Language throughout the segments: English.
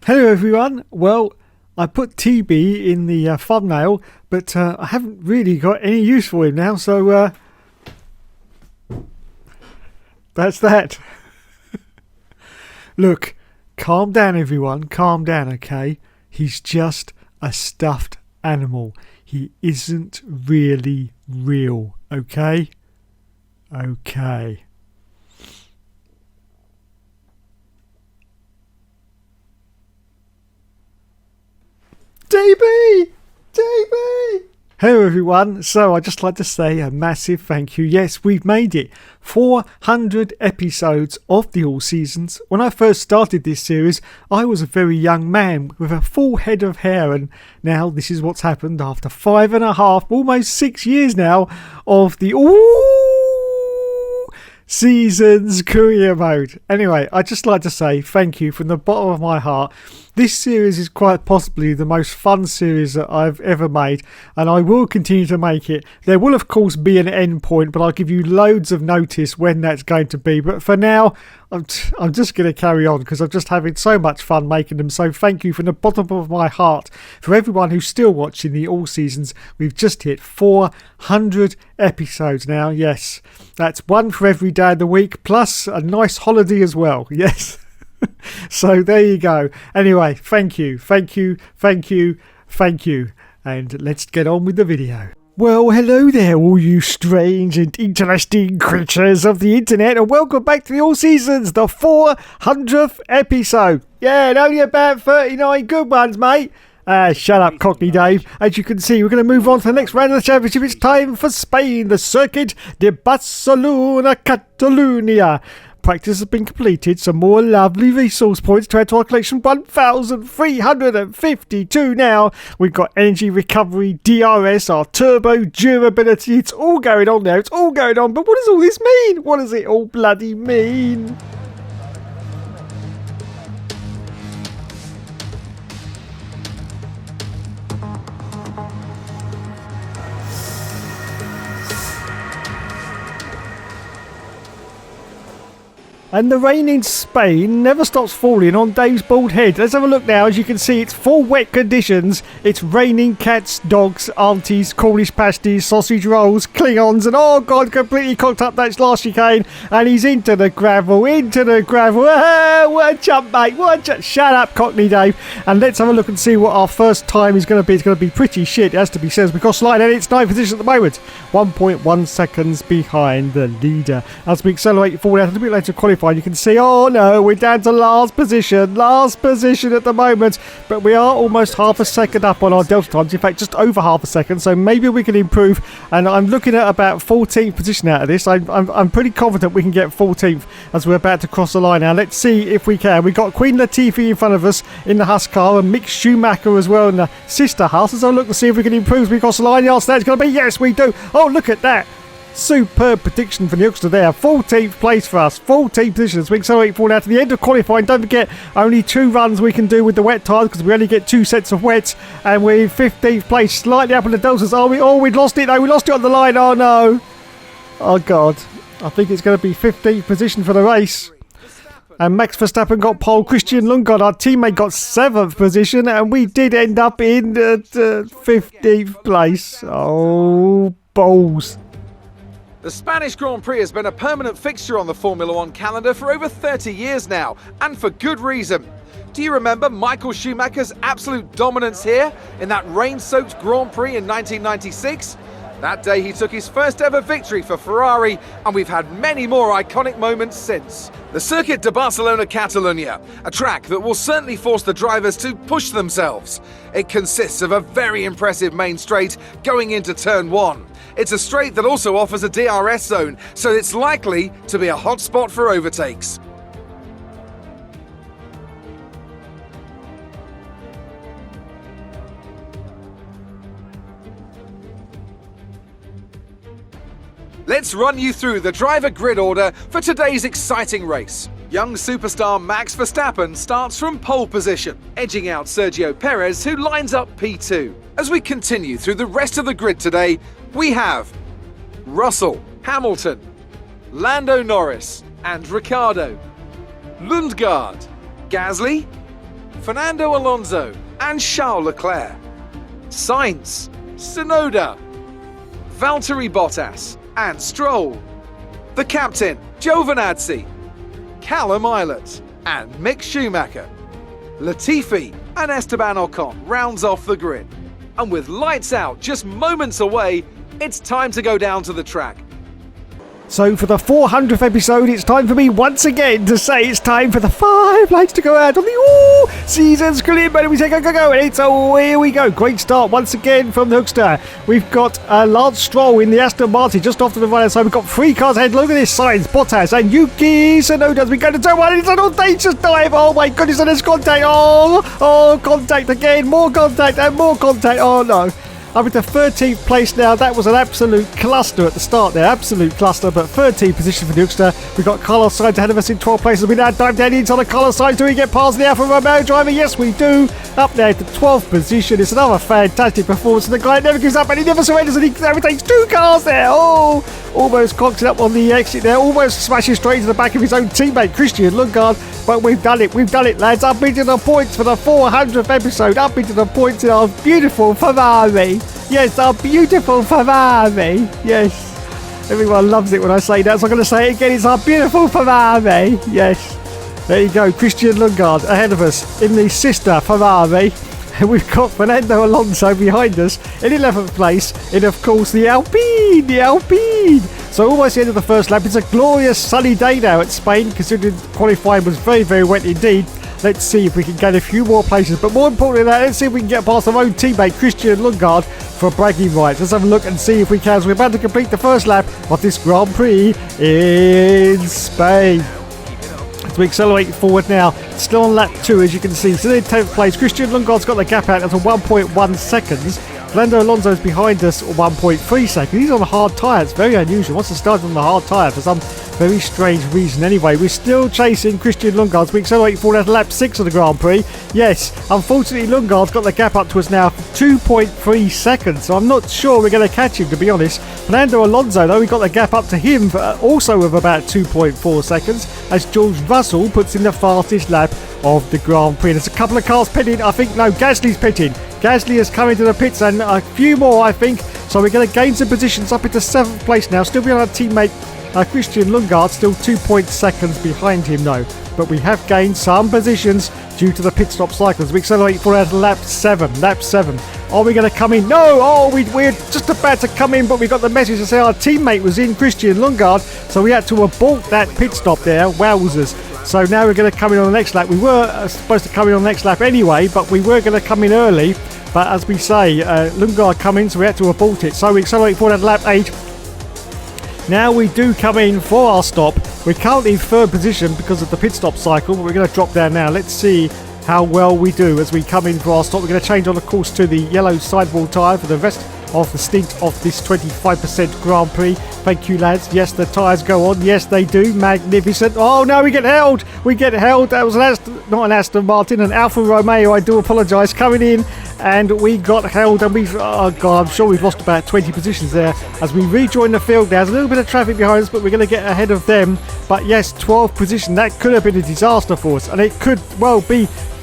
Hello everyone. Well, I put TB in the thumbnail, but I haven't really got any use for him now, so that's that. Look, calm down everyone, calm down, okay? He's just a stuffed animal. He isn't really real, okay? Okay. DB! Hello everyone, so I'd just like to say a massive thank you. Yes, we've made it 400 episodes of the All Seasons. When I first started this series, I was a very young man with a full head of hair, and now this is what's happened after 5.5, almost 6 years now of the All Seasons career mode. Anyway, I'd just like to say thank you from the bottom of my heart. This series is quite possibly the most fun series that I've ever made, and I will continue to make it. There will of course be an end point, but I'll give you loads of notice when that's going to be. But for now, I'm just going to carry on because I'm just having so much fun making them. So thank you from the bottom of my heart for everyone who's still watching the All Seasons. We've just hit 400 episodes now. Yes, that's one for every day of the week, plus a nice holiday as well. Yes. So there you go. Anyway, thank you. And let's get on with the video. Well, hello there, all you strange and interesting creatures of the internet, and welcome back to the All Seasons, the 400th episode. Yeah, and only about 39 good ones, mate. Shut up, Cockney Dave. As you can see, we're going to move on to the next round of the championship. It's time for Spain, the Circuit de Barcelona, Catalunya. Practice has been completed. Some more lovely resource points to add to our collection. 1,352 now. We've got energy recovery, DRS, our turbo durability. It's all going on now. It's all going on. But what does all this mean? What does it all bloody mean? And the rain in Spain never stops falling on Dave's bald head. Let's have a look now. As you can see, it's full wet conditions. It's raining cats, dogs, aunties, Cornish pasties, sausage rolls, Klingons, and oh god, completely cocked up that last chicane. And he's into the gravel. Ah, what a jump, mate. What a jump. Shut up, Cockney Dave. And let's have a look and see what our first time is going to be. It's going to be pretty shit, it has to be said, because Slide it's 9th position at the moment. 1.1 seconds behind the leader. As we accelerate forward out a bit later qualifying, you can see, oh no, we're down to last position at the moment, but we are almost half a second up on our delta times, in fact just over half a second, so maybe we can improve, and I'm looking at about 14th position out of this. I'm pretty confident we can get 14th as we're about to cross the line now. Let's see if we can. We've got Queen Latifah in front of us in the Haas car, and Mick Schumacher as well in the sister Haas. So look to see if we can improve as we cross the line. The answer is going to be yes, we do. Oh, look at that. Superb prediction from the youngster there. 14th place for us. 14th position as we accelerate forward out to the end of qualifying. Don't forget, only 2 runs we can do with the wet tyres because we only get 2 sets of wets. And we're in 15th place, slightly up in the deltas. We'd lost it though. We lost it on the line. Oh no. Oh god. I think it's going to be 15th position for the race. And Max Verstappen got pole. Christian Lundgaard, our teammate, got 7th position. And we did end up in 15th place. Oh, balls. The Spanish Grand Prix has been a permanent fixture on the Formula One calendar for over 30 years now, and for good reason. Do you remember Michael Schumacher's absolute dominance here in that rain-soaked Grand Prix in 1996? That day he took his first ever victory for Ferrari, and we've had many more iconic moments since. The Circuit de Barcelona Catalunya, a track that will certainly force the drivers to push themselves. It consists of a very impressive main straight going into turn 1. It's a straight that also offers a DRS zone, so it's likely to be a hot spot for overtakes. Let's run you through the driver grid order for today's exciting race. Young superstar Max Verstappen starts from pole position, edging out Sergio Perez, who lines up P2. As we continue through the rest of the grid today, we have Russell, Hamilton, Lando Norris and Ricciardo, Lundgaard, Gasly, Fernando Alonso and Charles Leclerc, Sainz, Tsunoda, Valtteri Bottas and Stroll, the captain Giovinazzi, Callum Ilott and Mick Schumacher, Latifi and Esteban Ocon rounds off the grid. And with lights out just moments away, it's time to go down to the track. So for the 400th episode, it's time for me once again to say it's time for the 5 lights to go out on the season's clear. But we say go, and it's here we go. Great start once again from the Hookster. We've got Lance Stroll in the Aston Martin just off to the right side. We've got 3 cars ahead. Look at this, Sainz, Bottas and Yuki Tsunoda as we go to turn 1. It's an audacious dive. Oh my goodness, and there's contact. Oh, contact again. More contact and more contact. Oh no. I'm into 13th place now. That was an absolute cluster at the start there. Absolute cluster, but 13th position for the Hookster. We've got Carlos Sainz ahead of us in 12th place. We now dive down into the Carlos Sainz. Do we get past the Alfa Romeo driver? Yes, we do. Up there to 12th position. It's another fantastic performance. And the guy never gives up and he never surrenders and he overtakes 2 cars there. Oh, almost cocks it up on the exit there. Almost smashes straight into the back of his own teammate, Christian Lundgaard. But we've done it. We've done it, lads. Up into the points for the 400th episode. Up into the points in our beautiful Ferrari. Yes, our beautiful Ferrari. Yes. Everyone loves it when I say that, so I'm going to say it again. It's our beautiful Ferrari. Yes. There you go. Christian Lundgaard ahead of us in the sister Ferrari. And we've got Fernando Alonso behind us in 11th place in, of course, the Alpine. The Alpine. So almost the end of the first lap. It's a glorious sunny day now at Spain, considering qualifying was very, very wet indeed. Let's see if we can get a few more places. But more importantly than that, let's see if we can get past our own teammate, Christian Lundgaard, for bragging rights. Let's have a look and see if we can. So we're about to complete the first lap of this Grand Prix in Spain. As we accelerate forward now, still on lap 2 as you can see. Still in 10th place. Christian Lundgaard's got the gap out at 1.1 seconds. Fernando Alonso's behind us 1.3 seconds. He's on a hard tyre. It's very unusual. Wants to start on the hard tyre for some very strange reason. Anyway, we're still chasing Christian Lundgaard as we accelerate forward at lap 6 of the Grand Prix. Yes, unfortunately Lundgaard's got the gap up to us now for 2.3 seconds. So I'm not sure we're going to catch him, to be honest. Fernando Alonso, though, we got the gap up to him also of about 2.4 seconds as George Russell puts in the fastest lap of the Grand Prix. There's a couple of cars pitting. I think, no, Gasly's pitting. Gasly has come into the pits and a few more, I think. So we're going to gain some positions up into 7th place now. Still behind our teammate Christian Lundgaard, still 2 seconds behind him though. But we have gained some positions due to the pit stop cycles. We accelerate forward at lap 7. Lap 7. Are we going to come in? No! Oh, we're just about to come in, but we got the message to say our teammate was in, Christian Lundgaard. So we had to abort that pit stop there. Wowzers. So now we're going to come in on the next lap. We were supposed to come in on the next lap anyway, but we were going to come in early. But as we say, Lundgaard come in, so we had to abort it. So we accelerate forward at lap 8. Now we do come in for our stop. We're currently in 3rd position because of the pit stop cycle, but we're going to drop down now. Let's see how well we do as we come in for our stop. We're going to change on the course to the yellow sidewall tyre for the rest of the stint of this 25% Grand Prix. Thank you, lads. Yes, the tyres go on. Yes, they do. Magnificent. Oh, no, we get held. We get held. That was not an Aston Martin, an Alfa Romeo. I do apologise. Coming in, and we got held. And oh, God, I'm sure we've lost about 20 positions there as we rejoin the field. There's a little bit of traffic behind us, but we're going to get ahead of them. But yes, 12th position. That could have been a disaster for us, and it could well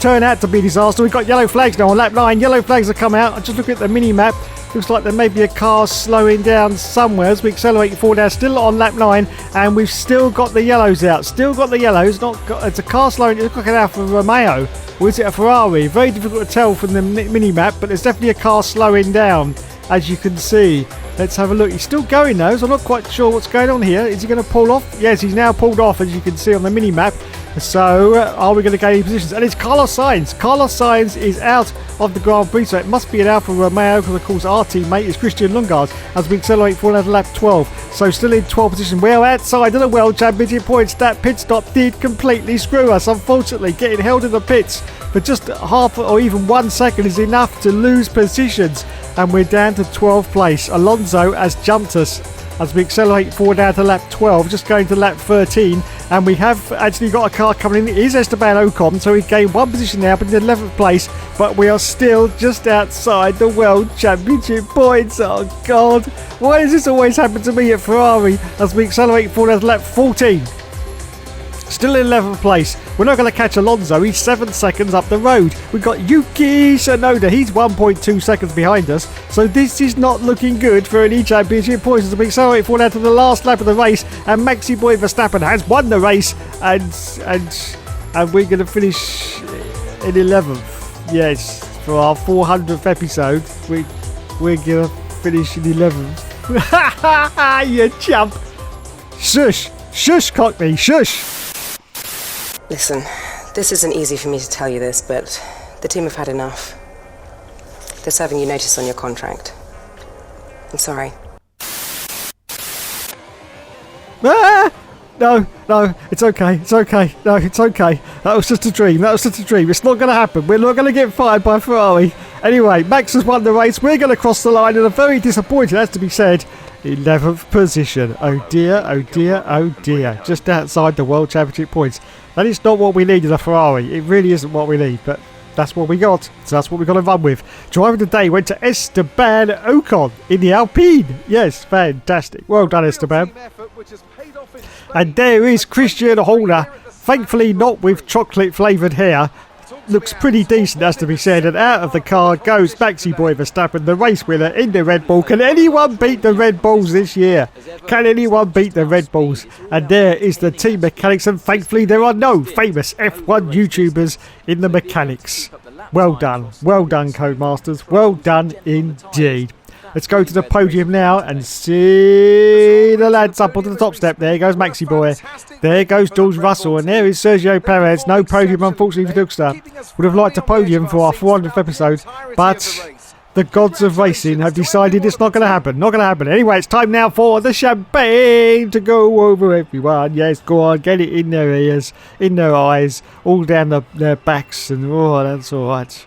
turn out to be a disaster. We've got yellow flags now on lap 9. Yellow flags have come out. I just look at the mini-map. Looks like there may be a car slowing down somewhere as we accelerate forward now. Still on lap 9, and we've still got the yellows out. Still got the yellows. It's a car slowing. It looks like an Alfa Romeo. Or is it a Ferrari? Very difficult to tell from the mini-map, but there's definitely a car slowing down, as you can see. Let's have a look. He's still going though, so I'm not quite sure what's going on here. Is he going to pull off? Yes, he's now pulled off, as you can see on the mini-map. So, are we going to gain any positions? And it's Carlos Sainz. Carlos Sainz is out of the Grand Prix, so it must be an Alfa Romeo, because of course our teammate is Christian Lundgaard as we accelerate forward at lap 12. So still in 12th position. We are outside of the World Championship points. That pit stop did completely screw us, unfortunately. Getting held in the pits for just half or even 1 second is enough to lose positions. And we're down to 12th place. Alonso has jumped us as we accelerate forward down to lap 12, just going to lap 13, and we have actually got a car coming in. It is Esteban Ocon, so he's gained 1 position now, but in 11th place, but we are still just outside the World Championship points. Oh God, why does this always happen to me at Ferrari as we accelerate forward down to lap 14? Still in 11th place. We're not going to catch Alonso. He's 7 seconds up the road. We've got Yuki Tsunoda. He's 1.2 seconds behind us. So this is not looking good for any championship points. As we accelerate forward out to the last lap of the race. And Maxi Boy Verstappen has won the race. And we're going to finish in 11th. Yes, for our 400th episode. We're going to finish in 11th. You chump. Shush. Shush, Cockney. Shush. Listen, this isn't easy for me to tell you this, but the team have had enough. They're serving you notice on your contract. I'm sorry. No, it's okay. No, it's okay. That was just a dream. It's not going to happen. We're not going to get fired by Ferrari. Anyway, Max has won the race. We're going to cross the line and I'm very disappointed, has to be said. 11th position. Oh dear. Just outside the World Championship points. That is not what we need in a Ferrari. It really isn't what we need, but that's what we got. So that's what we've got to run with. Driver of the day went to Esteban Ocon in the Alpine. Yes, fantastic. Well done, Esteban. And there is Christian Horner. Thankfully not with chocolate flavoured hair. Looks pretty decent, has to be said. And out of the car goes Maxi Boy Verstappen, the race winner in the Red Bull. Can anyone beat the Red Bulls this year? Can anyone beat the Red Bulls? And there is the team mechanics. And thankfully there are no famous F1 YouTubers in the mechanics. Well done, Codemasters. Well done indeed. Let's go to the podium now and see the lads up onto the top step. There goes Maxi Boy. There goes George Russell. And there is Sergio Perez. No podium, unfortunately, for Dukester. Would have liked a podium for our 400th episode. But the gods of racing have decided it's not going to happen. Not going to happen. Anyway, it's time now for the champagne to go over everyone. Yes, go on. Get it in their ears, in their eyes, all down their backs. And oh, that's all right.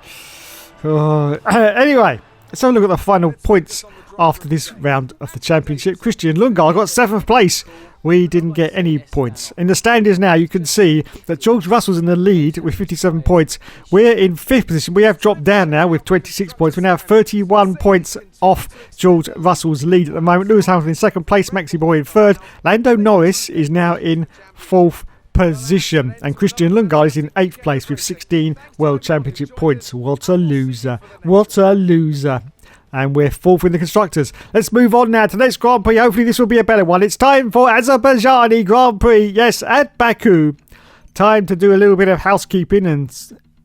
Oh. Anyway. Let's have a look at the final points after this round of the championship. Christian Lundgaard got 7th place. We didn't get any points. In the standings now, you can see that George Russell's in the lead with 57 points. We're in 5th position. We have dropped down now with 26 points. We're now 31 points off George Russell's lead at the moment. Lewis Hamilton in 2nd place. Maxi Boy in 3rd. Lando Norris is now in 4th position, and Christian Lundgaard is in 8th place with 16 World Championship points. What a loser. And we're 4th in the Constructors. Let's move on now to the next Grand Prix. Hopefully this will be a better one. It's time for Azerbaijani Grand Prix. Yes, at Baku. Time to do a little bit of housekeeping and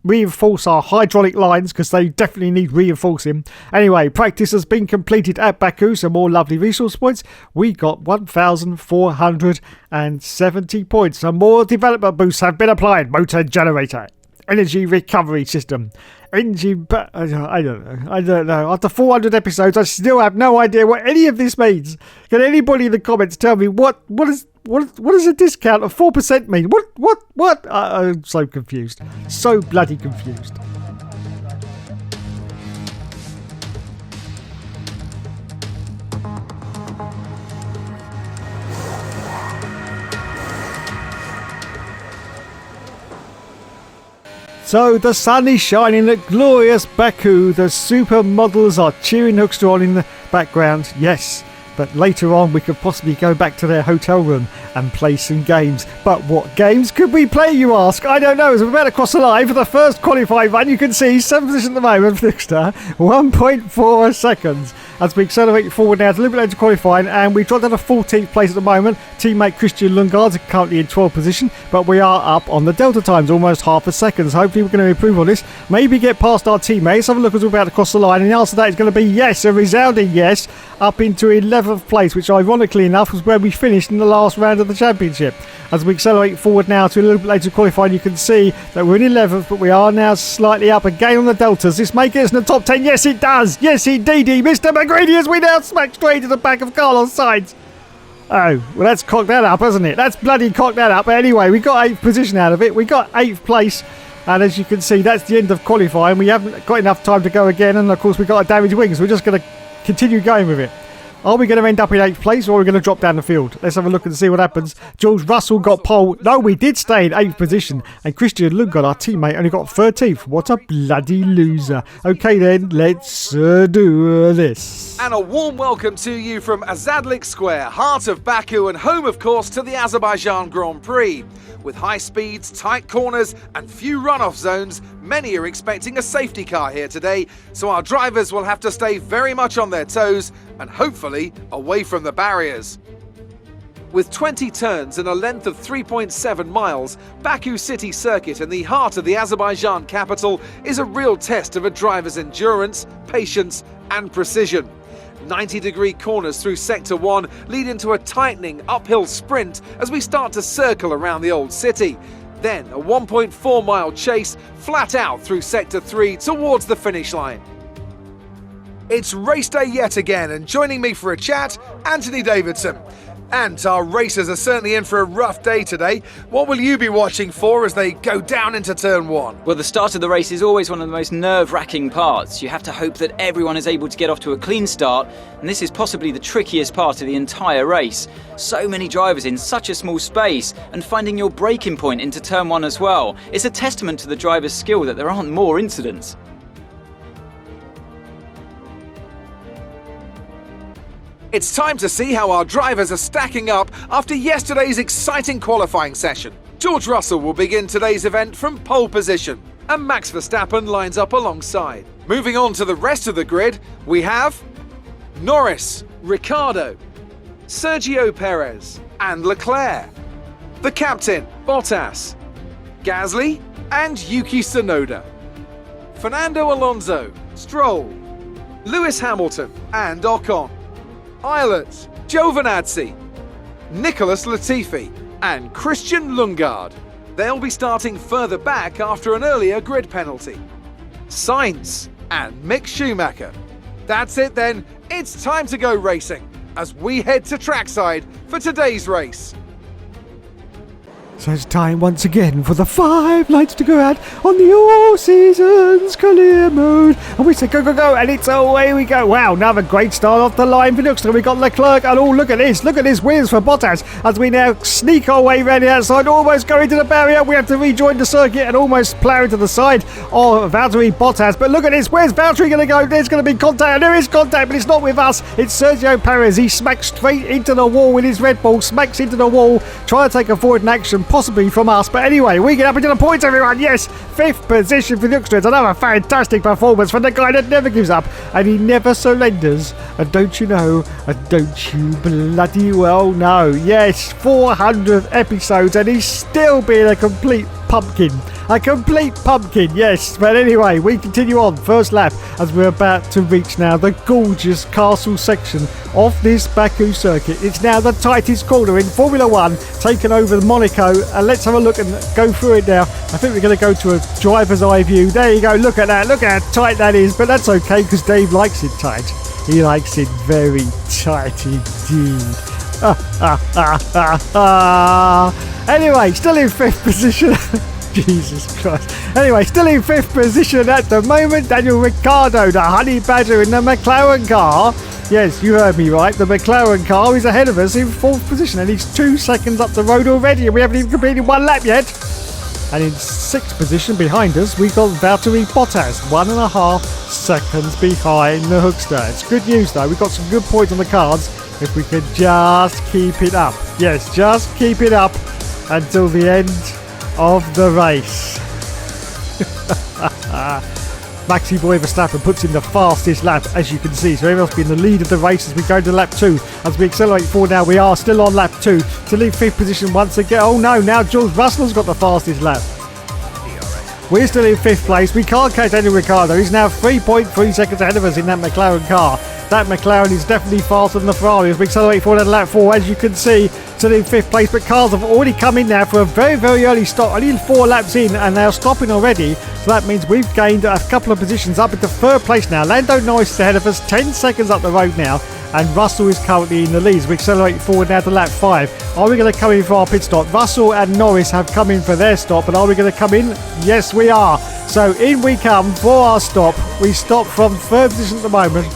reinforce our hydraulic lines because they definitely need reinforcing. Anyway, practice has been completed at Baku. Some more lovely resource points. We got 1,470 points. Some more development boosts have been applied. Motor generator, energy recovery system, engine. I don't know. After 400 episodes, I still have no idea what any of this means. Can anybody in the comments tell me what does a discount of 4% mean? What? I'm so confused. So bloody confused. So the sun is shining at glorious Baku. The supermodels are cheering Hookster on in the background. Yes. But later on we could possibly go back to their hotel room and play some games. But what games could we play, you ask? I don't know. As we're about to cross the line for the first qualifying run, you can see 7th position at the moment for Hookster, 1.4 seconds. As we accelerate forward now to a little bit later qualifying, and we dropped down to 14th place at the moment. Teammate Christian Lundgaard is currently in 12th position, but we are up on the delta times, almost half a second. So hopefully we're going to improve on this. Maybe get past our teammates. Have a look as we're about to cross the line, and the answer to that is going to be yes, a resounding yes, up into 11th place, which ironically enough was where we finished in the last round of the championship. As we accelerate forward now to a little bit later qualifying, you can see that we're in 11th, but we are now slightly up again on the deltas. This may get us in the top 10. Yes, it does. Yes, indeedy. Mr. McGrady, as we now smack straight to the back of Carlos Sainz. Oh, well, that's cocked that up, hasn't it? That's bloody cocked that up. But anyway, we got 8th position out of it. We got 8th place. And as you can see, that's the end of qualifying. We haven't got enough time to go again. And of course, we got a damaged wing, so we're just going to continue going with it. Are we going to end up in 8th place or are we going to drop down the field? Let's have a look and see what happens. George Russell got pole. No, we did stay in 8th position. And Christian Lundgaard, our teammate, only got 13th. What a bloody loser. Okay then, let's do this. And a warm welcome to you from Azadlik Square, heart of Baku and home, of course, to the Azerbaijan Grand Prix. With high speeds, tight corners and few runoff zones, many are expecting a safety car here today, so our drivers will have to stay very much on their toes and hopefully away from the barriers. With 20 turns and a length of 3.7 miles, Baku City Circuit in the heart of the Azerbaijan capital is a real test of a driver's endurance, patience and precision. 90-degree corners through Sector 1 lead into a tightening uphill sprint as we start to circle around the old city. Then a 1.4-mile chase flat out through Sector 3 towards the finish line. It's race day yet again, and joining me for a chat, Anthony Davidson. And our racers are certainly in for a rough day today. What will you be watching for as they go down into turn 1? Well, the start of the race is always one of the most nerve-wracking parts. You have to hope that everyone is able to get off to a clean start, and this is possibly the trickiest part of the entire race. So many drivers in such a small space, and finding your braking point into turn 1 as well. It's a testament to the driver's skill that there aren't more incidents. It's time to see how our drivers are stacking up after yesterday's exciting qualifying session. George Russell will begin today's event from pole position, and Max Verstappen lines up alongside. Moving on to the rest of the grid, we have Norris, Ricciardo, Sergio Perez and Leclerc. The captain, Bottas, Gasly and Yuki Tsunoda. Fernando Alonso, Stroll, Lewis Hamilton and Ocon. Eilert, Giovinazzi, Nicholas Latifi and Christian Lundgaard. They'll be starting further back after an earlier grid penalty. Sainz and Mick Schumacher. That's it then, it's time to go racing as we head to trackside for today's race. So it's time once again for the 5 lights to go out on the All Seasons Clear Mode. And we say go, go, go, and it's away we go. Wow, another great start off the line for Nuxter. We got Leclerc, and oh, look at this wins for Bottas as we now sneak our way around the outside, almost going to the barrier. We have to rejoin the circuit and almost plough into the side of Valtteri Bottas. But look at this, where's Valtteri going to go? There's going to be contact, and there is contact, but it's not with us. It's Sergio Perez. He smacks straight into the wall with his Red Bull, smacks into the wall, trying to take a forward in action, possibly from us. But anyway, we get up into the points, everyone. Yes, 5th position for the Nuxter. Another fantastic performance from the guy that never gives up and he never surrenders. And don't you know, and don't you bloody well know, yes, 400 episodes and he's still being a complete pumpkin. A complete pumpkin, yes. But anyway, we continue on. First lap as we're about to reach now the gorgeous castle section of this Baku circuit. It's now the tightest corner in Formula 1, taken over Monaco. And let's have a look and go through it now. I think we're going to go to a driver's eye view. There you go. Look at that. Look how tight that is. But that's okay because Dave likes it tight. He likes it very tight indeed. Anyway, still in 5th position. Jesus Christ. Anyway, still in 5th position at the moment, Daniel Ricciardo, the honey badger in the McLaren car. Yes, you heard me right. The McLaren car is ahead of us in 4th position and he's 2 seconds up the road already and we haven't even completed 1 lap yet. And in 6th position behind us, we've got Valtteri Bottas, 1.5 seconds behind the Hookster. It's good news though. We've got some good points on the cards if we could just keep it up. Yes, just keep it up until the end of the race. Maxi Boy Verstappen puts in the fastest lap, as you can see. So he must be in the lead of the race as we go to lap 2. As we accelerate forward now, we are still on lap 2 to leave 5th position once again. Oh no, now George Russell's got the fastest lap. We're still in 5th place. We can't catch Daniel Ricciardo. He's now 3.3 seconds ahead of us in that McLaren car. That McLaren is definitely faster than the Ferrari as we accelerate forward at lap 4, as you can see, still in 5th place. But cars have already come in now for a very, very early stop. Only 4 laps in and they're stopping already. So that means we've gained a couple of positions up into 3rd place now. Lando Norris is ahead of us, 10 seconds up the road now. And Russell is currently in the lead. We accelerate forward now to lap 5. Are we going to come in for our pit stop? Russell and Norris have come in for their stop, but are we going to come in? Yes, we are. So in we come for our stop. We stop from 3rd position at the moment.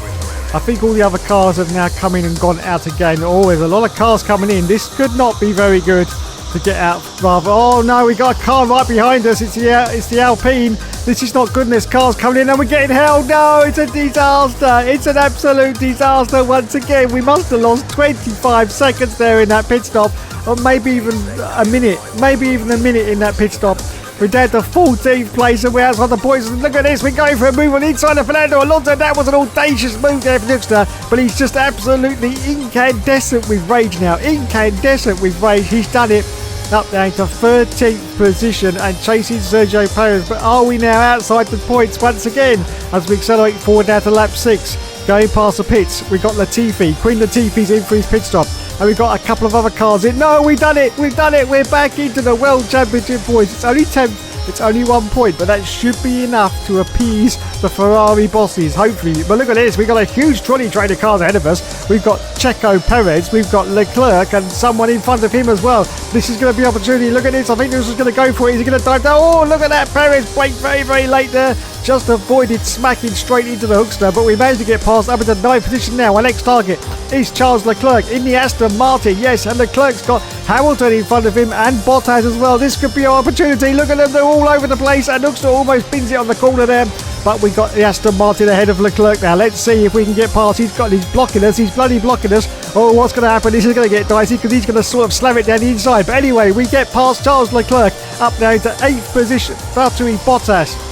I think all the other cars have now come in and gone out again. Oh, there's a lot of cars coming in. This could not be very good to get out. Rather, oh no, we got a car right behind us. It's the Alpine. This is not good. There's cars coming in and we're getting held. No, it's a disaster. It's an absolute disaster once again. We must have lost 25 seconds there in that pit stop, or maybe even a minute. Maybe even a minute in that pit stop. We're down to 14th place and we're outside the points. Look at this, we're going for a move on the inside of Fernando Alonso. That was an audacious move there for Nuxter, but he's just absolutely incandescent with rage now. Incandescent with rage. He's done it. Up down to 13th position and chasing Sergio Perez. But are we now outside the points once again as we accelerate forward down to lap 6? Going past the pits, we've got Latifi. Queen Latifi's in for his pit stop. And we've got a couple of other cars in. No, we've done it. We've done it. We're back into the World Championship points. It's only 10th. It's only 1 point, but that should be enough to appease the Ferrari bosses, hopefully. But look at this. We've got a huge trolley train of cars ahead of us. We've got Checo Perez. We've got Leclerc and someone in front of him as well. This is going to be opportunity. Look at this. I think this is going to go for it. He's going to dive down. Oh, look at that. Perez braked very, very late there. Just avoided smacking straight into the hookster, but we managed to get past up into 9th position now. Our next target is Charles Leclerc in the Aston Martin. Yes, and Leclerc's got Hamilton in front of him and Bottas as well. This could be our opportunity. Look at them, they're all over the place, and Hookster almost pins it on the corner there. But we got the Aston Martin ahead of Leclerc now. Let's see if we can get past. He's blocking us. He's bloody blocking us. Oh, what's going to happen? This is going to get dicey because he's going to sort of slam it down the inside. But anyway, we get past Charles Leclerc up now to 8th position. Valtteri Bottas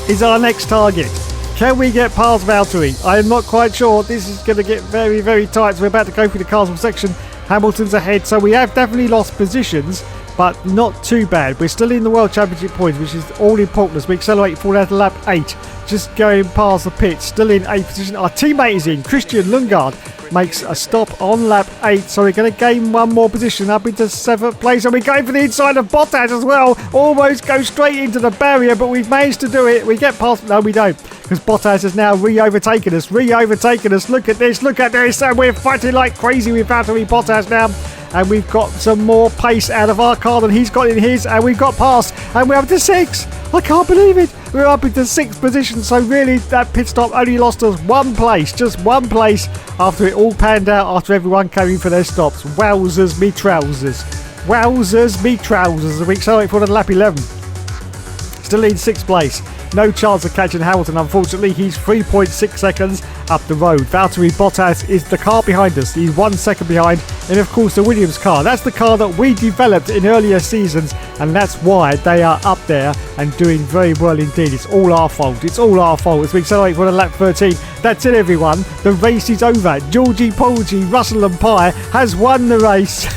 is our next target. Can we get past Valtteri? I am not quite sure. This is going to get very, very tight. So we're about to go through the castle section. Hamilton's ahead, so we have definitely lost positions, but not too bad. We're still in the World Championship points, which is all important as we accelerate forward out to lap 8. Just going past the pit, still in 8th position. Our teammate is in. Christian Lundgaard makes a stop on lap 8, so we're going to gain one more position up into 7th place, and we're going for the inside of Bottas as well. Almost go straight into the barrier, but we've managed to do it. We get past. No, we don't, because Bottas has now re-overtaken us. Look at this, and we're fighting like crazy with Valtteri Bottas now. And we've got some more pace out of our car than he's got in his, and we've got past, and we're up to 6. I can't believe it. We're up into 6th position, so really that pit stop only lost us 1 place, just 1 place after it all panned out, after everyone came in for their stops. Wowzers me trousers. Wowzers me trousers. We accelerate for the lap 11. Still in 6th place. No chance of catching Hamilton, unfortunately. He's 3.6 seconds up the road. Valtteri Bottas is the car behind us. He's 1 second behind. And of course the Williams car. That's the car that we developed in earlier seasons, and that's why they are up there and doing very well indeed. It's all our fault. It's all our fault as we accelerate for the lap 13. That's it, everyone. The race is over. Georgie Porgy, Russell and Pye has won the race.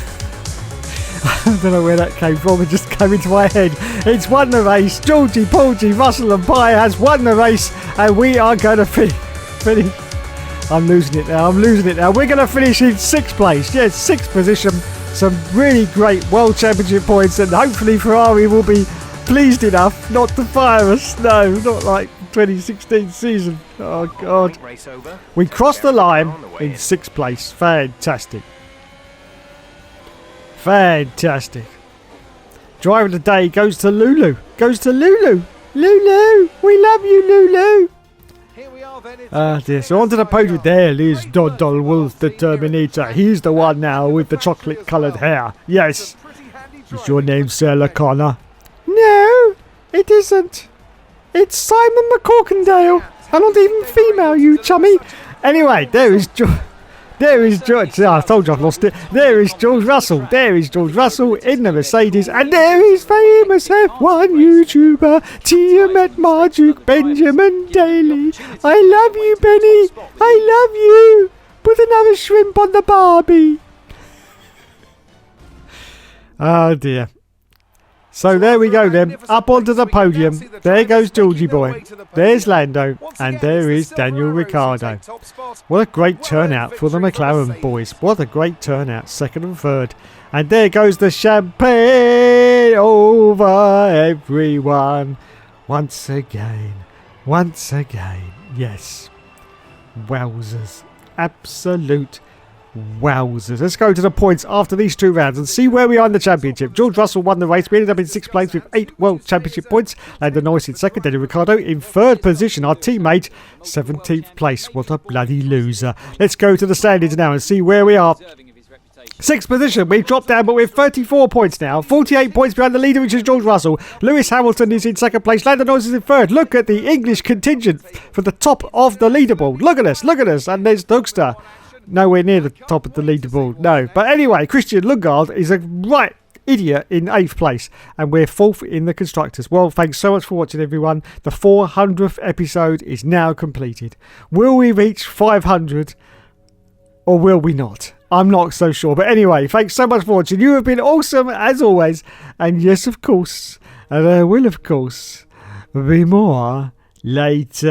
I don't know where that came from. It just came into my head. It's won the race. Georgie Porgy, Russell and Pye has won the race, and we are going to finish. I'm losing it now. We're going to finish in 6th place. Yes, 6th position. Some really great World Championship points, and hopefully Ferrari will be pleased enough not to fire us. No, not like 2016 season. Oh, God. We crossed the line in 6th place. Fantastic. Fantastic. Driver of the day goes to Lulu. Lulu, we love you, Lulu. Dear. So onto the podium. There is Doddle Wolf the Terminator. He's the one now with the chocolate coloured hair. Yes. Is your name Sarah Connor? No, it isn't. It's Simon McCorkindale. I'm not even female, you chummy. Anyway, there is George. I told you I've lost it. There is George Russell. In the Mercedes. And there is famous F1 YouTuber Tiamat Marjuk Benjamin Daly. I love you, Benny. I love you. Put another shrimp on the Barbie. Oh dear. So there we go then, up onto the podium. There goes Georgie boy. There's Lando, and there is Daniel Ricciardo. What a great turnout for the McLaren boys. What a great turnout, 2nd and 3rd. And there goes the champagne over everyone. Once again, yes. Wowzers. Absolute Wowzers. Let's go to the points after these 2 rounds and see where we are in the championship. George Russell won the race. We ended up in 6th place with 8 World Championship points. Lando Norris in 2nd. Daniel Ricciardo in 3rd position. Our teammate, 17th place. What a bloody loser. Let's go to the standings now and see where we are. 6th position, we've dropped down, but we're 34 points now. 48 points behind the leader, which is George Russell. Lewis Hamilton is in 2nd place. Lando Norris is in 3rd. Look at the English contingent for the top of the leaderboard. Look at us. And there's Dougster. Nowhere near the top of the leaderboard, no. But anyway, Christian Lundgaard is a right idiot in 8th place. And we're 4th in the Constructors. Well, thanks so much for watching, everyone. The 400th episode is now completed. Will we reach 500 or will we not? I'm not so sure. But anyway, thanks so much for watching. You have been awesome as always. And yes, of course, and there will, of course, be more later.